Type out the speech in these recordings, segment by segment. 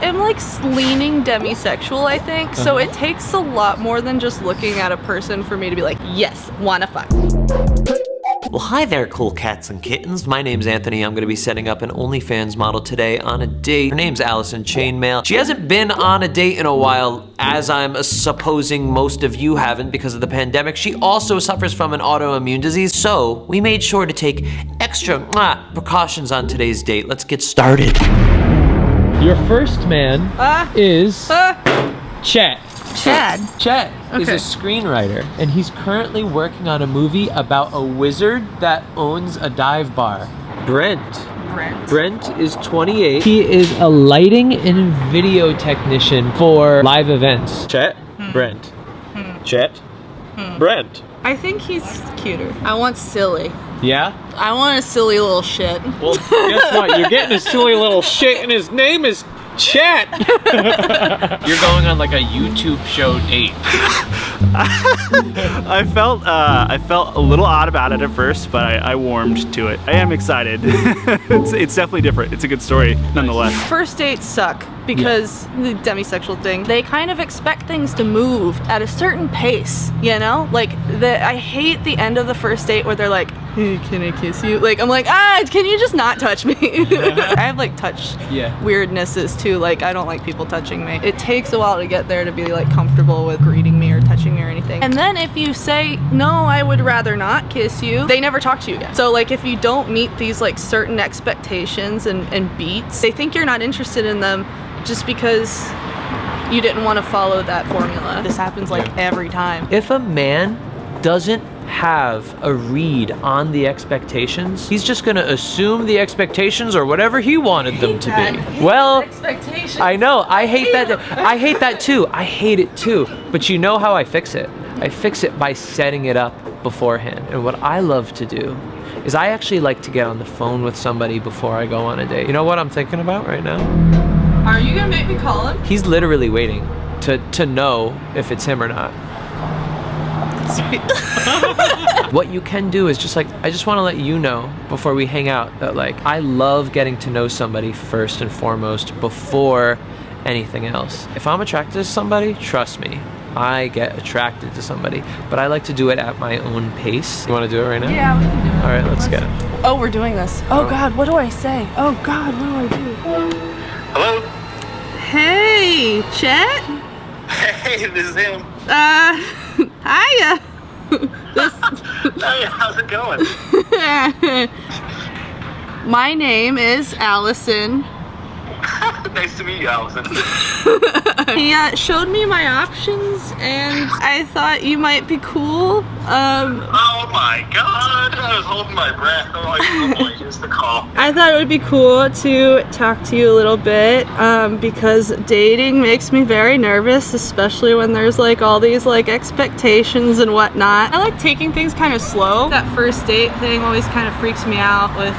am like leaning demisexual, I think. So it takes a lot more than just looking at a person for me to be like, yes, wanna fuck. Well, hi there, cool cats and kittens. My name's Anthony. I'm gonna be setting up an OnlyFans model today on a date. Her name's Allison Chainmail. She hasn't been on a date in a while, as I'm supposing most of you haven't because of the pandemic. She also suffers from an autoimmune disease, so we made sure to take extra precautions on today's date. Let's get started. Your first man is Chet. Chad. Chet is a screenwriter, and he's currently working on a movie about a wizard that owns a dive bar. Brent is 28. He is a lighting and video technician for live events. Chet, Brent. Chet, Brent. I think he's cuter. I want silly. Yeah? I want a silly little shit. Well, guess what? You're getting a silly little shit, and his name is Chet. You're going on like a YouTube show date. I felt a little odd about it at first, but I warmed to it. I am excited. it's definitely different. It's a good story nonetheless. First dates suck because the demisexual thing, they kind of expect things to move at a certain pace, you know? Like, I hate the end of the first date where they're like, hey, can I kiss you? Like, I'm like, can you just not touch me? I have like touch weirdnesses too. Like, I don't like people touching me. It takes a while to get there to be like comfortable with greeting me or touching me or anything. And then if you say, no, I would rather not kiss you, they never talk to you again. So like, if you don't meet these like certain expectations and beats, they think you're not interested in them just because you didn't want to follow that formula. This happens like every time. If a man doesn't have a read on the expectations, he's just gonna assume the expectations or whatever he wanted them to be. Well, I know, I hate that. I hate that too. I hate it too. But you know how I fix it? I fix it by setting it up beforehand. And what I love to do is I actually like to get on the phone with somebody before I go on a date. You know what I'm thinking about right now? Are you gonna make me call him? He's literally waiting to know if it's him or not. What you can do is just like, I just want to let you know before we hang out that like, I love getting to know somebody first and foremost before anything else. If I'm attracted to somebody, trust me, I get attracted to somebody, but I like to do it at my own pace. You want to do it right now? Yeah, we can do it. All right, let's get it. Oh, we're doing this. Oh God, what do I say? Oh God, what do I do? Hello? Hey, Chet? Hey, this is him. Hiya. Hey, how's it going? My name is Allison. Nice to meet you, Allison. He showed me my options and I thought you might be cool. Oh my God, I was holding my breath. Oh boy, here's the call. I thought it would be cool to talk to you a little bit because dating makes me very nervous, especially when there's like all these like expectations and whatnot. I like taking things kind of slow. That first date thing always kind of freaks me out with,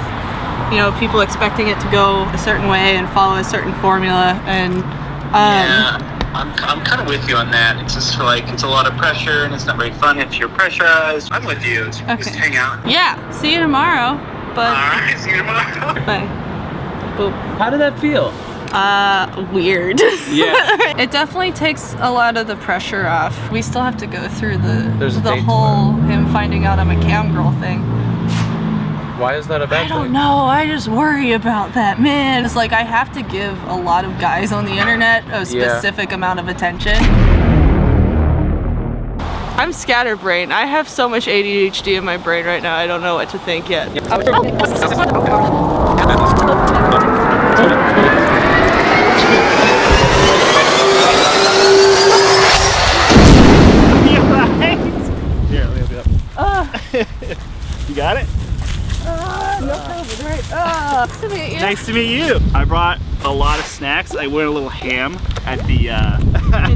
you know, people expecting it to go a certain way and follow a certain formula. And yeah, I'm kind of with you on that. It's just like, it's a lot of pressure and it's not very fun if you're pressurized. I'm with you. Just hang out. Yeah, see you tomorrow. But Alright, see you tomorrow. bye. Boop. How did that feel? Weird. Yeah. It definitely takes a lot of the pressure off. We still have to go through the whole him finding out I'm a cam girl thing. Why is that a bad thing? I don't know, I just worry about that, man. It's like I have to give a lot of guys on the internet a specific amount of attention. I'm scatterbrained. I have so much ADHD in my brain right now, I don't know what to think yet. Here, let me help you up. You got it? No problem, right? Nice to meet you. Nice to meet you. I brought a lot of snacks. I went a little ham at the, at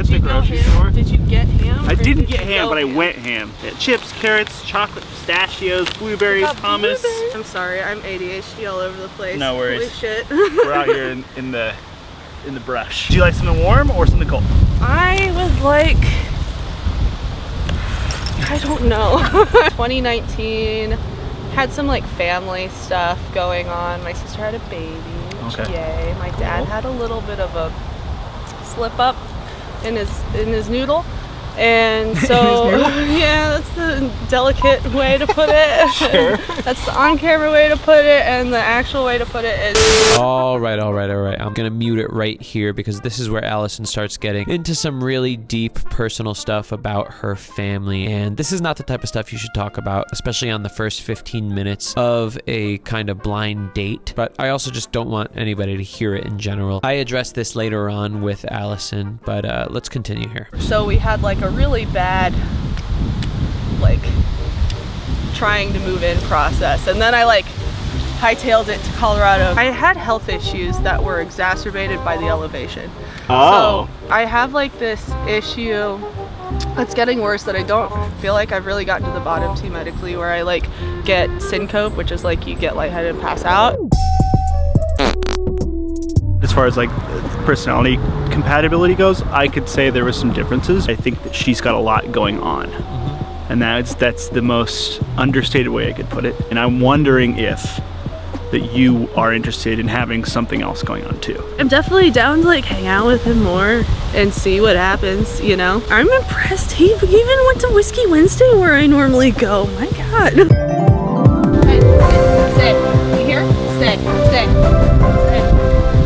the grocery store. Did you get ham? I didn't get ham, but I went ham. Chips, carrots, chocolate, pistachios, blueberries, hummus. Blueberries? I'm sorry, I'm ADHD all over the place. No worries. Holy shit. We're out here in the brush. Do you like something warm or something cold? I would like, I don't know. 2019, had some like family stuff going on. My sister had a baby, which yay. My dad had a little bit of a slip up in his noodle. And so, yeah, that's the delicate way to put it. Sure. That's the on-camera way to put it, and the actual way to put it is... All right. I'm gonna mute it right here because this is where Allison starts getting into some really deep personal stuff about her family. And this is not the type of stuff you should talk about, especially on the first 15 minutes of a kind of blind date. But I also just don't want anybody to hear it in general. I address this later on with Allison, but let's continue here. So we had like a really bad like trying to move in process, and then I like hightailed it to Colorado. I had health issues that were exacerbated by the elevation. Oh. So I have like this issue that's getting worse that I don't feel like I've really gotten to the bottom to medically, where I like get syncope, which is like you get lightheaded and pass out. As far as like personality compatibility goes, I could say there were some differences. I think that she's got a lot going on, and that's the most understated way I could put it. And I'm wondering if that you are interested in having something else going on too. I'm definitely down to like hang out with him more and see what happens, you know? I'm impressed. He even went to Whiskey Wednesday where I normally go. My God. Hey, stay. You hear? Stay. Stay.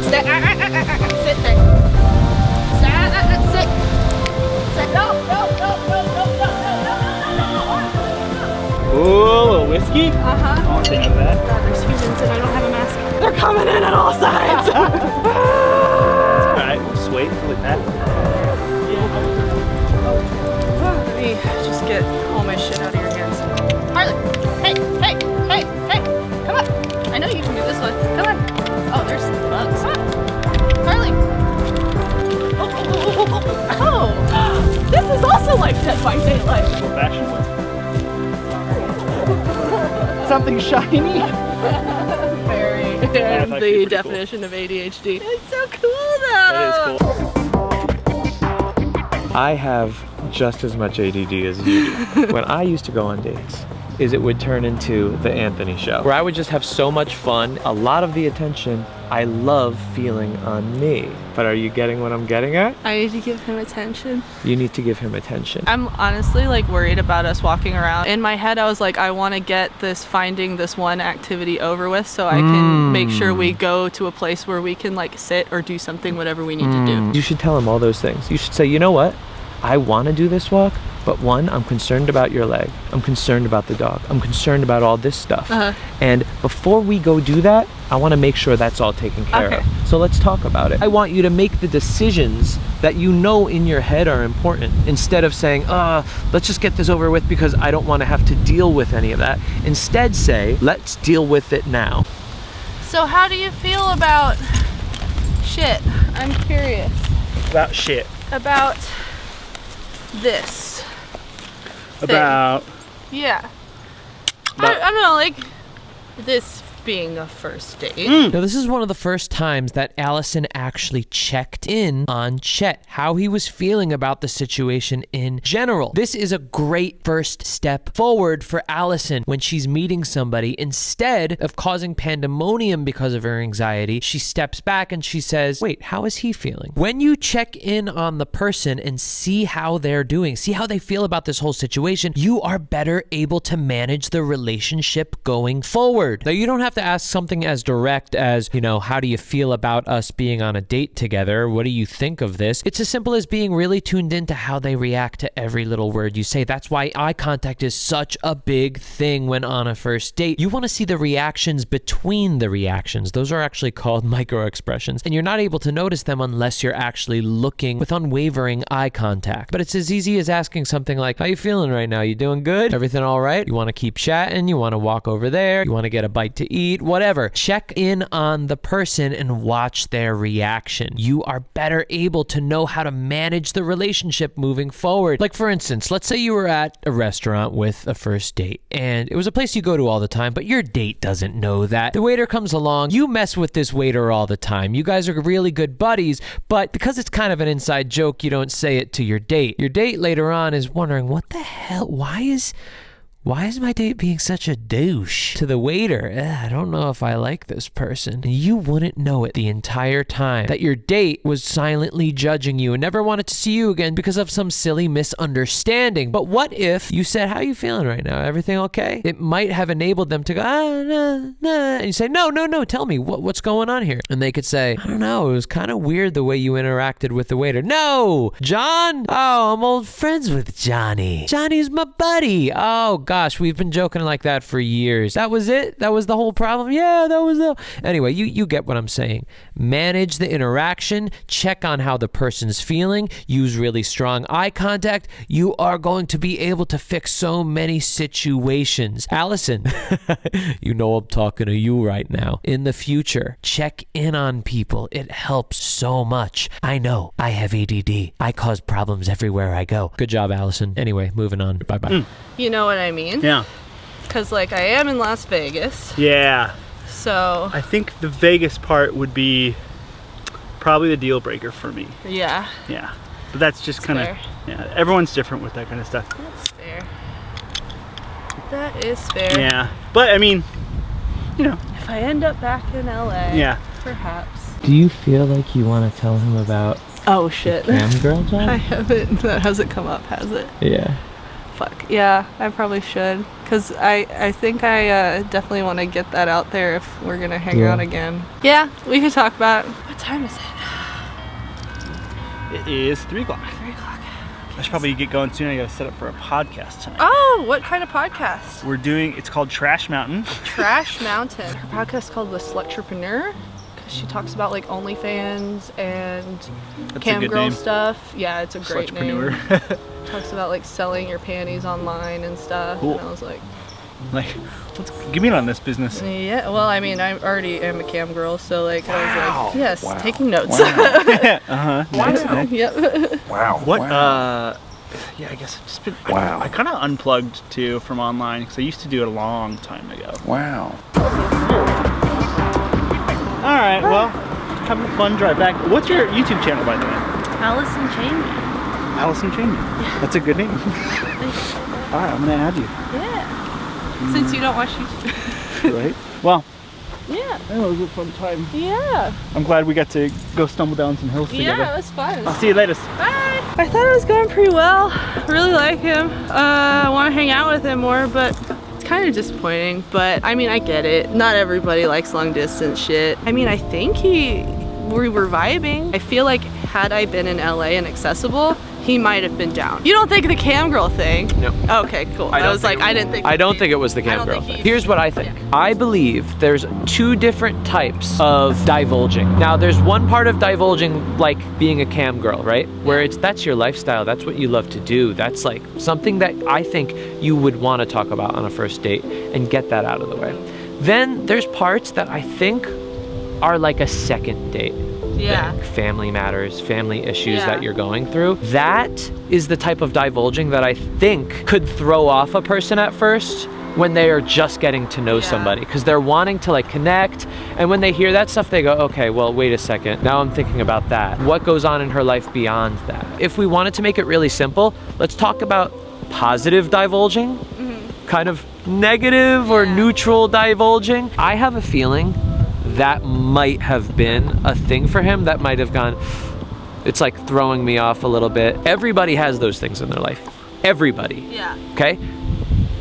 Stay. Sit there. Sit. Sit. No. Ooh, a little whiskey? Uh-huh. I'll take that. God, there's humans and I don't have a mask. They're coming in at all sides. Alright, just wait like that. Let me just get all my shit out of your hands. Harley, hey, come on. I know you can do this one. Come on. Oh, there's bugs. Come on. Harley. Oh, this is also like Dead by Daylight. Old fashioned one. Something shiny. Very. that's actually The pretty definition of ADHD. It's so cool though. That is cool. I have just as much ADD as you do. When I used to go on dates, it would turn into the Anthony show, where I would just have so much fun. A lot of the attention I love feeling on me. But are you getting what I'm getting at? I need to give him attention. You need to give him attention. I'm honestly like worried about us walking around. In my head, I was like, I want to get finding this one activity over with so I can make sure we go to a place where we can like sit or do something, whatever we need to do. You should tell him all those things. You should say, you know what? I want to do this walk, but one, I'm concerned about your leg. I'm concerned about the dog. I'm concerned about all this stuff. And before we go do that, I want to make sure that's all taken care of. So let's talk about it. I want you to make the decisions that you know in your head are important, instead of saying, let's just get this over with because I don't want to have to deal with any of that. Instead say, let's deal with it now. So how do you feel about shit? I'm curious. About shit. About this. About. Yeah. I don't know, like this being a first date. Now, this is one of the first times that Allison actually checked in on Chet, how he was feeling about the situation in general. This is a great first step forward for Allison when she's meeting somebody. Instead of causing pandemonium because of her anxiety, she steps back and she says, wait, how is he feeling? When you check in on the person and see how they're doing, see how they feel about this whole situation, you are better able to manage the relationship going forward. Now, you don't have to ask something as direct as, you know, how do you feel about us being on a date together? What do you think of this? It's as simple as being really tuned into how they react to every little word you say. That's why eye contact is such a big thing when on a first date. You want to see the reactions between the reactions. Those are actually called micro expressions, and you're not able to notice them unless you're actually looking with unwavering eye contact. But it's as easy as asking something like, how you feeling right now? You doing good? Everything all right? You want to keep chatting? You want to walk over there? You want to get a bite to eat? Whatever. Check in on the person and watch their reaction. You are better able to know how to manage the relationship moving forward. Like, for instance, let's say you were at a restaurant with a first date and it was a place you go to all the time, but your date doesn't know that. The waiter comes along, you mess with this waiter all the time. You guys are really good buddies, but because it's kind of an inside joke, you don't say it to your date. Your date later on is wondering, what the hell? Why is why is my date being such a douche? To the waiter, I don't know if I like this person. You wouldn't know it the entire time that your date was silently judging you and never wanted to see you again because of some silly misunderstanding. But what if you said, how you feeling right now? Everything okay? It might have enabled them to go, nah. And you say, no, tell me, what's going on here? And they could say, I don't know, it was kind of weird the way you interacted with the waiter. No, John? Oh, I'm old friends with Johnny. Johnny's my buddy. Oh gosh, we've been joking like that for years. That was it? That was the whole problem? Yeah, that was the... Anyway, you get what I'm saying. Manage the interaction, check on how the person's feeling, use really strong eye contact. You are going to be able to fix so many situations. Allison, you know I'm talking to you right now. In the future, check in on people. It helps so much. I know, I have ADD. I cause problems everywhere I go. Good job, Allison. Anyway, moving on. Bye-bye. You know what I mean? Yeah. Because, like, I am in Las Vegas. Yeah. So... I think the Vegas part would be probably the deal breaker for me. Yeah. Yeah. But that's just kind of... Yeah. Everyone's different with that kind of stuff. That's fair. That is fair. Yeah. But, I mean, you know. If I end up back in LA, yeah, perhaps. Do you feel like you want to tell him about oh shit cam girl job? I haven't. That hasn't come up, has it? Yeah. Fuck. Yeah, I probably should. Because I think I definitely want to get that out there if we're going to hang out again. Yeah, we could talk about it. What time is it? it is 3 o'clock. 3 o'clock. I should probably get going soon. I gotta set up for a podcast tonight. Oh, what kind of podcast? We're doing, it's called Trash Mountain. Trash Mountain. Her podcast is called The Slutrepreneur. She talks about like OnlyFans and That's cam a good girl name. stuff. Yeah, it's a great name. Slutrepreneur. Talks about like selling your panties online and stuff. Cool. And I was like, give me in on this business. yeah. Well, I mean, I already am a cam girl, so like I was like, yes, taking notes. Nice. Yep. Wow. What? Yeah, I guess I've just been. Wow. I kind of unplugged too from online because I used to do it a long time ago. Wow. All right. Well, having a fun drive back. What's your YouTube channel, by the way? Allison Cheney. Allison Cheney. That's a good name. All right, I'm gonna add you. Yeah. Since you don't watch YouTube. Right. Well. Yeah. That was a fun time. Yeah. I'm glad we got to go stumble down some hills together. Yeah, it was fun. I'll see you later. Bye. I thought it was going pretty well. Really like him. I want to hang out with him more, but it's kind of disappointing. But I mean, I get it. Not everybody likes long distance shit. I mean, I think we were vibing. I feel like had I been in LA and accessible, he might have been down. You don't think the cam girl thing? No. Okay, cool. I was like, I didn't think. I don't think it was the cam girl thing. Here's what I think. Yeah. I believe there's 2 different types of divulging. Now, there's one part of divulging like being a cam girl, right? Where that's your lifestyle. That's what you love to do. That's like something that I think you would want to talk about on a first date and get that out of the way. Then there's parts that I think are like a second date. Yeah. Thing. Family matters, family issues that you're going through. That is the type of divulging that I think could throw off a person at first when they are just getting to know somebody, because they're wanting to like connect, and when they hear that stuff they go, okay, well, wait a second, now I'm thinking about that. What goes on in her life beyond that? If we wanted to make it really simple, let's talk about positive divulging, kind of negative or neutral divulging. I have a feeling that might have been a thing for him that might have gone, it's like throwing me off a little bit. Everybody has those things in their life. Everybody. Yeah. Okay?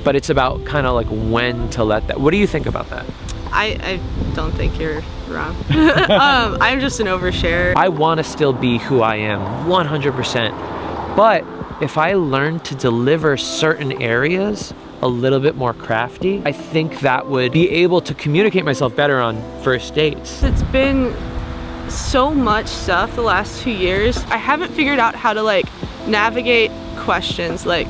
But it's about kind of like when to let that. What do you think about that? I don't think you're wrong. I'm just an overshare. I want to still be who I am, 100%. But if I learn to deliver certain areas a little bit more crafty, I think that would be able to communicate myself better on first dates. It's been so much stuff the last 2 years. I haven't figured out how to like navigate questions like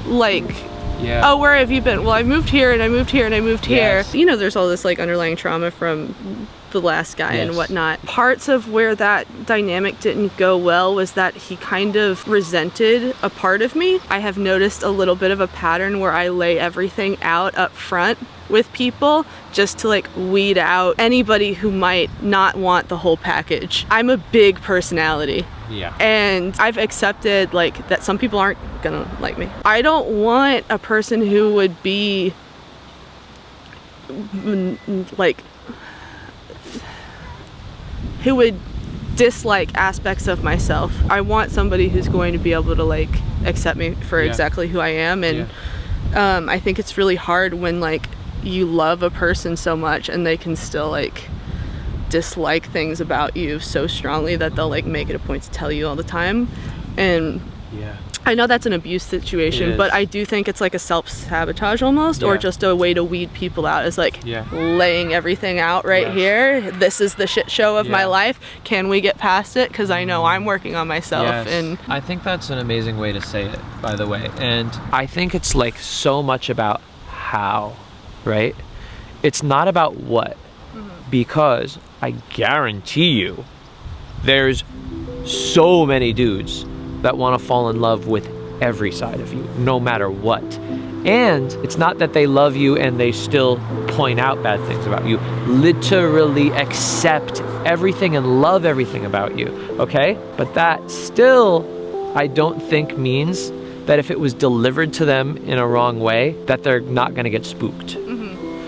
oh, where have you been? Well, I moved here and I moved here and I moved here. You know, there's all this like underlying trauma from the last guy and whatnot. Parts of where that dynamic didn't go well was that he kind of resented a part of me. I have noticed a little bit of a pattern where I lay everything out up front with people just to like weed out anybody who might not want the whole package. I'm a big personality. Yeah. And I've accepted like that some people aren't gonna like me. I don't want a person who would be like, who would dislike aspects of myself. I want somebody who's going to be able to like accept me for exactly who I am. And I think it's really hard when like you love a person so much and they can still like dislike things about you so strongly that they'll like make it a point to tell you all the time. And I know that's an abuse situation, but I do think it's like a self-sabotage almost, or just a way to weed people out. Is like laying everything out right here. This is the shit show of my life. Can we get past it? Because I know I'm working on myself. And I think that's an amazing way to say it, by the way. And I think it's like so much about how, right? It's not about what, because I guarantee you there's so many dudes that want to fall in love with every side of you, no matter what. And it's not that they love you and they still point out bad things about you. Literally accept everything and love everything about you, okay? But that still, I don't think means that if it was delivered to them in a wrong way, that they're not gonna get spooked.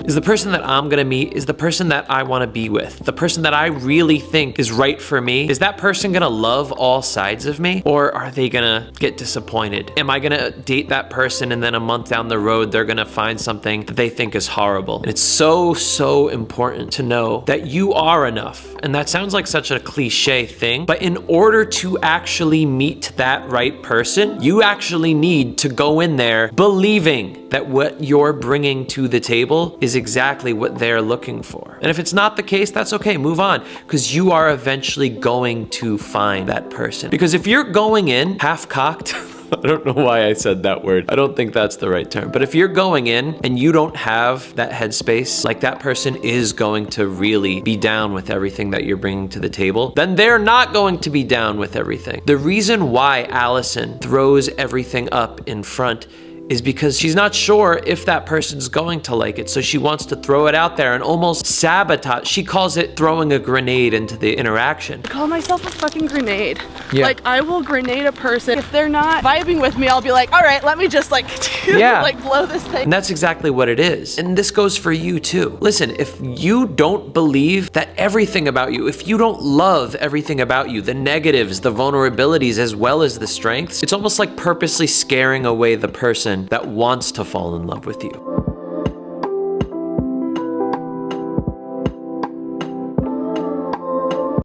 Is the person that I'm gonna meet, is the person that I wanna be with, the person that I really think is right for me, is that person gonna love all sides of me? Or are they gonna get disappointed? Am I gonna date that person and then a month down the road, they're gonna find something that they think is horrible? And it's so, so important to know that you are enough. And that sounds like such a cliche thing, but in order to actually meet that right person, you actually need to go in there believing that what you're bringing to the table is exactly what they're looking for. And if it's not the case, that's okay, move on, because you are eventually going to find that person. Because if you're going in half-cocked, I don't know why I said that word. I don't think that's the right term. But if you're going in and you don't have that headspace, like that person is going to really be down with everything that you're bringing to the table, then they're not going to be down with everything. The reason why Allison throws everything up in front is because she's not sure if that person's going to like it. So she wants to throw it out there and almost sabotage. She calls it throwing a grenade into the interaction. I call myself a fucking grenade. Like I will grenade a person. If they're not vibing with me, I'll be like, all right, let me just like, like blow this thing. And that's exactly what it is. And this goes for you too. Listen, if you don't believe that everything about you, if you don't love everything about you, the negatives, the vulnerabilities, as well as the strengths, it's almost like purposely scaring away the person that wants to fall in love with you.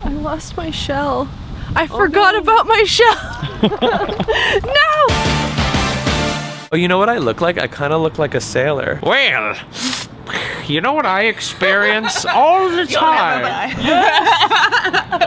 I lost my shell. I forgot about my shell. No! Oh, you know what I look like? I kind of look like a sailor. Well, you know what I experience all the time?